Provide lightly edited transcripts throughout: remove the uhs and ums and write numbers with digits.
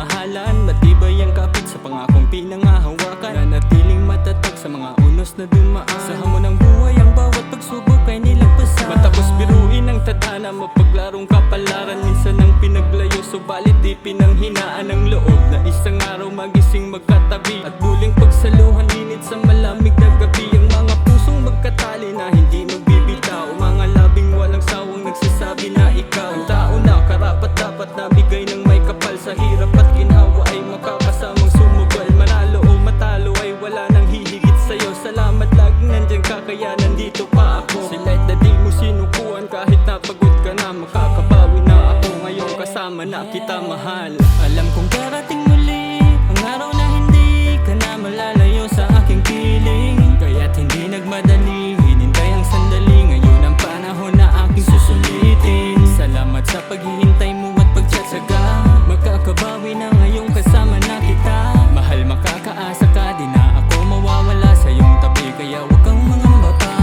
pagmamahalan. Matibay ang kapit sa pangakong pinangahawakan, nanatiling matatag sa mga unos na dumaan. Sa hamon ng buhay ang bawat pagsubok ay nilagpasan. Matapos biruin ang tadhana, mapaglarong kapalaran. Minsan ang pinaglayo, subalit di pinanghinaan ang loob na isang araw magising magkatabi. At muling pagsaluhan, init sa malamig na gabi. Ang mga pusong magkatali na hindi magbibitaw, mga labing walang sawang nagsasabi na ikaw ang tao na karapat dapat na bigay ng may kapal. Sa hirap at ginhawa ay makakasamang sumugal. Manalo o matalo ay wala nang hihigit sa'yo. Salamat laging nandyan ka kaya nandito pa ako. Sila'y na di mo sinukuan kahit napagod ka na. Makakabawi na ako ngayong kasama na kita mahal. Alam kong darating muli ang araw na hindi ka na malalayo sa aking piling. Kaya't hindi nagmadali, hinintay ang sandali. Ngayon ang panahon na aking susulitin. Salamat sa paghihintay mo at pagtsatsaga. Magkakabawi na ngayong kasama na kita. Mahal, makakaasa ka, di na ako mawawala sa iyong tabi. Kaya huwag kang mangamba pa.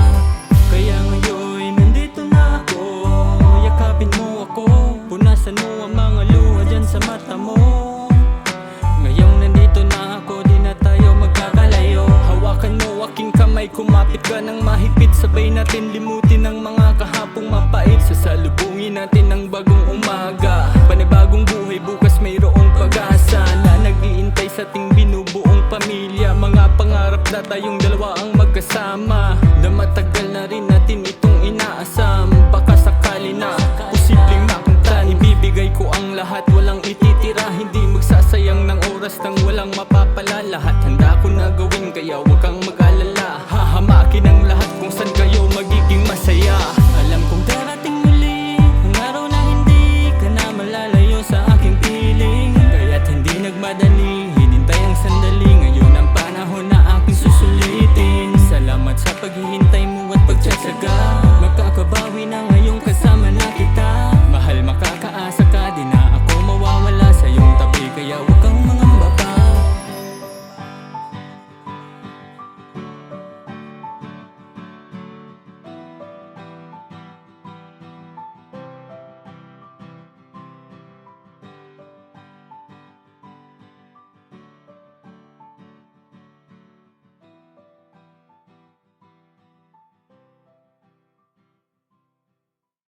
Kaya ngayon nandito na ako, yakapin mo ako, punasan mo ang mga luha dyan sa mata mo. Ngayong nandito na ako, di na tayo magkakalayo. Hawakan mo aking kamay, kumapit ka ng mahigpit. Sabay natin limutin ang mga kahapong mapait. Sasalubungin natin ang bagong umaga, panibagong buhay, bukas mayroong pag-asa na nag-iintay sa ating binubuong pamilya. Mga pangarap na tayong dalawa ang magkasama, na matagal na rin natin itong inaasam. Baka sakali na posibleng makamtan, ibibigay ko ang lahat, walang ititira. Hindi magsasayang ng oras nang walang mapa